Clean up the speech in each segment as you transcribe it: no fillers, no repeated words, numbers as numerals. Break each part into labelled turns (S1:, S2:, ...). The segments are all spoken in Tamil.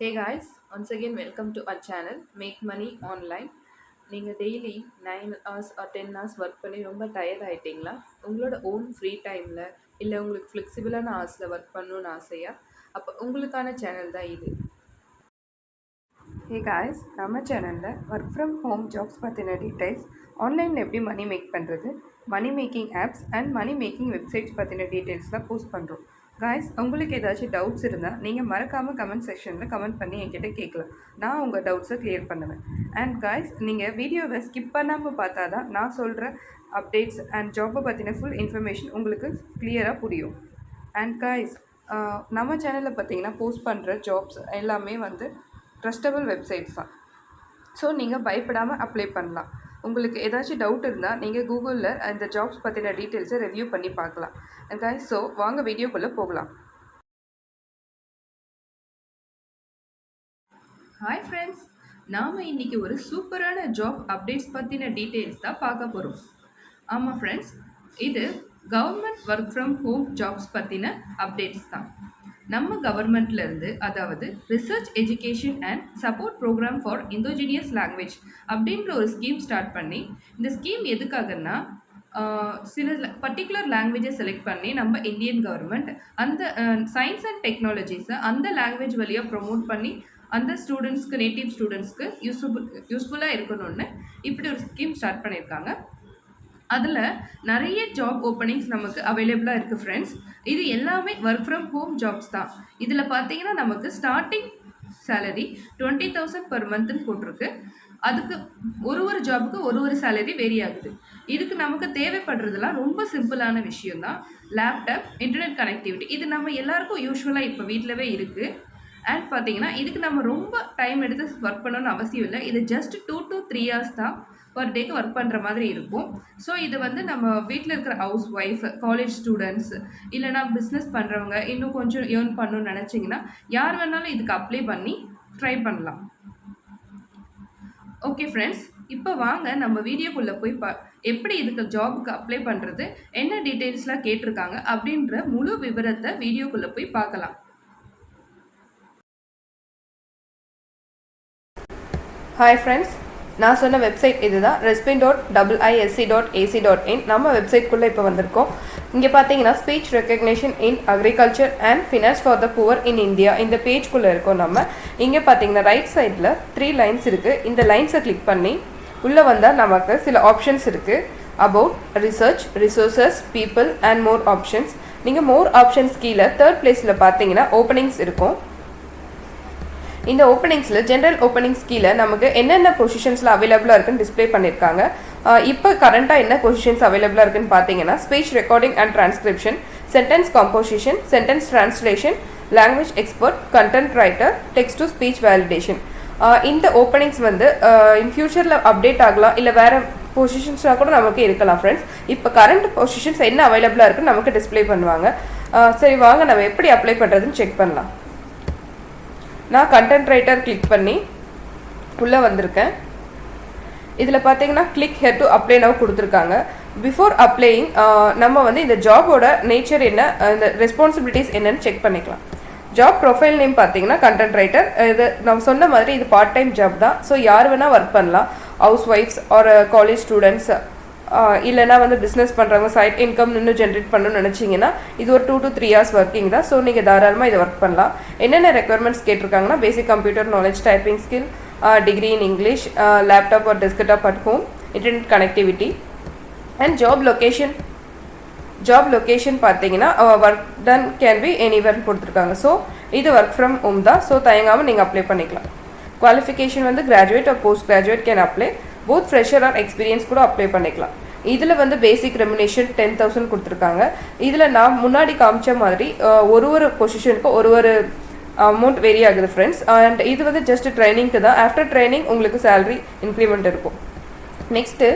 S1: Hey guys, once again welcome to our channel Make Money Online. நீங்கள் daily 9 hours or 10 hours work பண்ணி ரொம்ப டயர்ட் ஆகிட்டிங்களா? உங்களோட ஓன் ஃப்ரீ டைமில் இல்லை உங்களுக்கு ஃப்ளெக்சிபிளான ஹவர்ஸில் ஒர்க் பண்ணணுன்னு ஆசையா? அப்போ உங்களுக்கான சேனல் தான் இது. ஹே காய்ஸ், நம்ம சேனலில் ஒர்க் ஃப்ரம் ஹோம் ஜாப்ஸ் பற்றின டீட்டெயில்ஸ், ஆன்லைனில் எப்படி மணி மேக் பண்ணுறது, money making apps and money making websites பற்றின டீட்டெயில்ஸ்லாம் போஸ்ட் பண்ணுறோம். காய்ஸ், உங்களுக்கு ஏதாச்சும் டவுட்ஸ் இருந்தால் நீங்கள் மறக்காமல் கமெண்ட் செக்ஷனில் கமெண்ட் பண்ணி என்கிட்ட கேட்கலாம். நான் உங்கள் டவுட்ஸை கிளியர் பண்ணுவேன். அண்ட் காய்ஸ், நீங்கள் வீடியோவை ஸ்கிப் பண்ணாமல் பார்த்தா தான் நான் சொல்கிற அப்டேட்ஸ் அண்ட் ஜாப்பை பற்றின ஃபுல் இன்ஃபர்மேஷன் உங்களுக்கு கிளியராக புரியும். அண்ட் காய்ஸ், நம்ம சேனலில் பார்த்தீங்கன்னா போஸ்ட் பண்ணுற ஜாப்ஸ் எல்லாமே வந்து ட்ரஸ்டபிள் வெப்சைட்ஸ் தான். ஸோ நீங்கள் பயப்படாமல் அப்ளை பண்ணலாம். உங்களுக்கு ஏதாச்சும் டவுட் இருந்தால் நீங்கள் கூகுளில் இந்த ஜாப்ஸ் பற்றின டீட்டெயில்ஸை ரிவ்யூ பண்ணி பார்க்கலாம். கைஸ், ஸோ வாங்க வீடியோக்குள்ளே போகலாம். ஹாய் ஃப்ரெண்ட்ஸ், நாம் இன்றைக்கி ஒரு சூப்பரான ஜாப் அப்டேட்ஸ் பற்றின டீட்டெயில்ஸ் தான் பார்க்க போகிறோம். ஆமாம் ஃப்ரெண்ட்ஸ், இது government work from home jobs பற்றின அப்டேட்ஸ் தான். நம்ம கவர்மெண்ட்லேருந்து, அதாவது research education and support programme for indigenous language அப்படின்ற ஒரு ஸ்கீம் ஸ்டார்ட் பண்ணி, இந்த ஸ்கீம் எதுக்காகன்னா சில பர்டிகுலர் லாங்குவேஜை செலக்ட் பண்ணி நம்ம இந்தியன் கவர்மெண்ட் அந்த சயின்ஸ் அண்ட் டெக்னாலஜிஸை அந்த லாங்குவேஜ் வழியாக ப்ரொமோட் பண்ணி அந்த ஸ்டூடெண்ட்ஸ்க்கு, நேட்டிவ் ஸ்டூடெண்ட்ஸ்க்கு யூஸ்ஃபுல்லாக இருக்கணும்னு இப்படி ஒரு ஸ்கீம் ஸ்டார்ட் பண்ணியிருக்காங்க. அதில் நிறைய ஜாப் ஓப்பனிங்ஸ் நமக்கு அவைலபிளாக இருக்குது ஃப்ரெண்ட்ஸ். இது எல்லாமே ஒர்க் ஃப்ரம் ஹோம் ஜாப்ஸ் தான். இதில் பார்த்தீங்கன்னா நமக்கு ஸ்டார்டிங் சேலரி 20,000 பர் மந்த்னு போட்டிருக்கு. அதுக்கு ஒரு ஜாபுக்கு ஒரு சேலரி வேரி ஆகுது. இதுக்கு நமக்கு தேவைப்படுறதுலாம் ரொம்ப சிம்பிளான விஷயம்தான். லேப்டாப், இன்டர்நெட் கனெக்டிவிட்டி, இது நம்ம எல்லாருக்கும் யூஸ்வலாக இப்போ வீட்டிலவே இருக்குது. அண்ட் பார்த்தீங்கன்னா இதுக்கு நம்ம ரொம்ப டைம் எடுத்து ஒர்க் பண்ணணும்னு அவசியம் இல்லை. இது ஜஸ்ட் 2 to 3 hours தான் பர் டேக்கு ஒர்க் பண்ணுற மாதிரி இருக்கும். ஸோ இது வந்து நம்ம வீட்டில் இருக்கிற ஹவுஸ் ஒய்ஃப், காலேஜ் ஸ்டூடெண்ட்ஸ், இல்லைனா பிஸ்னஸ் பண்ணுறவங்க, இன்னும் கொஞ்சம் ஏர்ன் பண்ணணும்னு நினச்சிங்கன்னா யார் வேணாலும் இதுக்கு அப்ளை பண்ணி ட்ரை பண்ணலாம். ஓகே ஃப்ரெண்ட்ஸ், இப்போ வாங்க நம்ம வீடியோக்குள்ளே போய் எப்படி இதுக்கு ஜாபுக்கு அப்ளை பண்ணுறது, என்ன டீட்டெயில்ஸ்லாம் கேட்டிருக்காங்க அப்படின்ற முழு விவரத்தை வீடியோக்குள்ளே போய் பார்க்கலாம். ஹாய் ஃப்ரெண்ட்ஸ், நான் சொன்ன வெப்சைட் இது தான், respin.iisc.ac.in. நம்ம வெப்சைட்குள்ளே இப்போ வந்திருக்கோம். இங்கே பார்த்தீங்கன்னா speech recognition in agriculture and finance for the poor in India, இந்த பேஜ்குள்ளே இருக்கோம் நம்ம. இங்கே பார்த்தீங்கன்னா ரைட் சைடில் 3 லைன்ஸ் இருக்குது. இந்த லைன்ஸை கிளிக் பண்ணி உள்ளே வந்தால் நமக்கு சில ஆப்ஷன்ஸ் இருக்குது. About, research, resources, people and more options. நீங்கள் மோர் ஆப்ஷன்ஸ் கீழே 3rd பிளேஸில் பார்த்தீங்கன்னா ஓப்பனிங்ஸ் இருக்கும். இந்த ஓப்பனிங்ஸில் ஜென்ரல் ஓப்பனிங்ஸ் கீழே நமக்கு என்னென்ன பொசிஷன்ஸில் அவைலபிளாக இருக்குன்னு டிஸ்பிளே பண்ணியிருக்காங்க. இப்போ கரண்ட்டாக என்ன பொசிஷன்ஸ் அவைலபிளாக இருக்குன்னு பார்த்தீங்கன்னா speech recording and transcription, sentence composition, sentence translation, language expert, content writer, text to speech validation. இந்த ஓப்பனிங்ஸ் வந்து இன் ஃபியூச்சரில் அப்டேட் ஆகலாம், இல்லை வேறு பொசிஷன்ஸாக கூட நமக்கு இருக்கலாம் ஃப்ரெண்ட்ஸ். இப்போ கரண்ட் பொசிஷன்ஸ் என்ன அவைலபிளாக இருக்குன்னு நமக்கு டிஸ்பிளே பண்ணுவாங்க. சரி வாங்க நம்ம எப்படி அப்ளை பண்ணுறதுன்னு செக் பண்ணலாம். நான் கண்டென்ட் ரைட்டர் கிளிக் பண்ணி உள்ளே வந்திருக்கேன். இதில் பார்த்தீங்கன்னா click here to apply now கொடுத்துருக்காங்க. பிஃபோர் அப்ளையிங் நம்ம வந்து இந்த ஜாபோட நேச்சர் என்ன, இந்த ரெஸ்பான்சிபிலிட்டிஸ் என்னன்னு செக் பண்ணிக்கலாம். ஜாப் ப்ரொஃபைல் நேம் பார்த்தீங்கன்னா கண்டென்ட் ரைட்டர். இது நம்ம சொன்ன மாதிரி இது பார்ட் டைம் ஜாப் தான். ஸோ யார் வேணால் ஒர்க் பண்ணலாம். House wives or college students, இல்லைனா வந்து பிஸ்னஸ் பண்ணுறவங்க, சைட் இன்கம் இன்னும் ஜென்ரேட் பண்ணணும்னு நினச்சிங்கன்னா இது ஒரு 2 to 3 hours ஒர்க்கிங் தான். ஸோ நீங்கள் தாராளமாக இதை ஒர்க் பண்ணலாம். என்னென்ன ரெக்குயர்மெண்ட்ஸ் கேட்டிருக்காங்கன்னா basic computer knowledge, typing skill, degree in English, laptop or desktop at home, internet connectivity and job location. Job location பார்த்தீங்கன்னா ஒர்க் டன் கேன் பி எனிவேர்னு கொடுத்துருக்காங்க. ஸோ இது ஒர்க் ஃப்ரம் ஹோம் தான். ஸோ தயங்காமல் நீங்கள் அப்ளை பண்ணிக்கலாம். குவாலிஃபிகேஷன் வந்து graduate or post graduate can apply. Both fresher or experience கூட அப்ளை பண்ணிக்கலாம். இதில் வந்து பேசிக் ரெமுனேஷன் 10,000 கொடுத்துருக்காங்க. இதில் நான் முன்னாடி காமிச்ச மாதிரி ஒரு பொசிஷனுக்கு ஒரு அமௌண்ட் வேரி ஆகுது ஃப்ரெண்ட்ஸ். அண்ட் இது வந்து ஜஸ்ட் ட்ரைனிங்க்கு தான். ஆஃப்டர் ட்ரைனிங் உங்களுக்கு சேலரி இன்க்ரிமெண்ட் இருக்கும். நெக்ஸ்ட்டு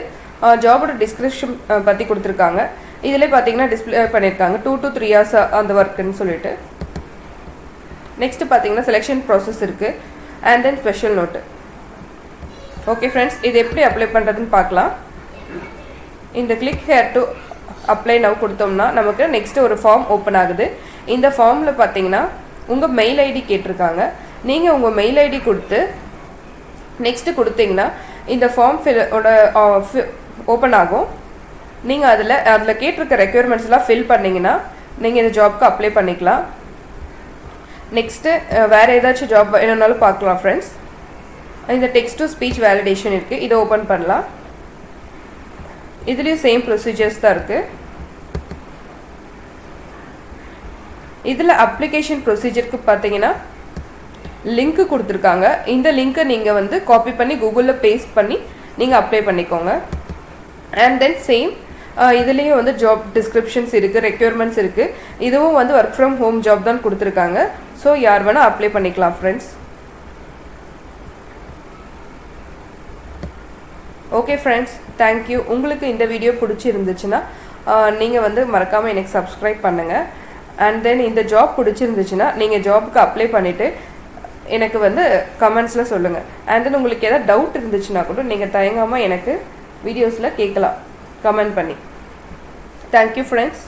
S1: ஜாபோட டிஸ்கிரிப்ஷன் பற்றி கொடுத்துருக்காங்க. இதில் பார்த்தீங்கன்னா டிஸ்பிளே பண்ணியிருக்காங்க 2 to 3 hours அந்த ஒர்க்குன்னு சொல்லிட்டு. நெக்ஸ்ட்டு பார்த்தீங்கன்னா செலெக்ஷன் ப்ராசஸ் இருக்குது and then special note. Okay friends, இது எப்படி அப்ளை பண்ணுறதுன்னு பார்க்கலாம். இந்த click hair to apply now கொடுத்தோம்னா நமக்கு நெக்ஸ்ட்டு ஒரு ஃபார்ம் ஓப்பன் ஆகுது. இந்த ஃபார்மில் பார்த்தீங்கன்னா உங்கள் மெயில் ஐடி கேட்டிருக்காங்க. நீங்கள் உங்கள் மெயில் ஐடி கொடுத்து நெக்ஸ்ட்டு கொடுத்தீங்கன்னா இந்த ஃபார்ம் ஓப்பன் ஆகும். நீங்கள் அதில் கேட்டிருக்க ரெக்யர்மெண்ட்ஸ்லாம் ஃபில் பண்ணிங்கன்னா நீங்கள் இந்த ஜாப்க்கு அப்ளை பண்ணிக்கலாம். நெக்ஸ்ட்டு வேறு ஏதாச்சும் ஜாப் என்னன்னாலும் பார்க்கலாம் ஃப்ரெண்ட்ஸ். இந்த டெக்ஸ்ட் டு ஸ்பீச் வேலிடேஷன் இருக்குது, இதை ஓப்பன் பண்ணலாம். இதுலேயும் சேம் ப்ரொசீஜர்ஸ் தான் இருக்குது. இதில் அப்ளிகேஷன் ப்ரொசீஜருக்கு பார்த்தீங்கன்னா லிங்க்கு கொடுத்துருக்காங்க. இந்த லிங்க்கை நீங்கள் வந்து காப்பி பண்ணி கூகுளில் பேஸ்ட் பண்ணி நீங்கள் அப்ளை பண்ணிக்கோங்க. அண்ட் தென் சேம் இதுலேயும் வந்து ஜாப் டிஸ்கிரிப்ஷன்ஸ் இருக்குது, ரெக்யர்மெண்ட்ஸ் இருக்குது. இதுவும் வந்து ஒர்க் ஃப்ரம் ஹோம் ஜாப் தான் கொடுத்துருக்காங்க. ஸோ யார் வேணால் அப்ளை பண்ணிக்கலாம் ஃப்ரெண்ட்ஸ். Okay friends, thank you. உங்களுக்கு இந்த வீடியோ பிடிச்சிருந்துச்சுன்னா நீங்கள் வந்து மறக்காமல் எனக்கு சப்ஸ்கிரைப் பண்ணுங்கள். அண்ட் தென் இந்த ஜாப் பிடிச்சிருந்துச்சுன்னா நீங்கள் ஜாபுக்கு அப்ளை பண்ணிவிட்டு எனக்கு வந்து கமெண்ட்ஸில் சொல்லுங்கள். அண்ட் தென் உங்களுக்கு எதாவது டவுட் இருந்துச்சுன்னா கூட நீங்கள் தயங்காமல் எனக்கு வீடியோஸில் கேட்கலாம் கமெண்ட் பண்ணி. Thank you friends.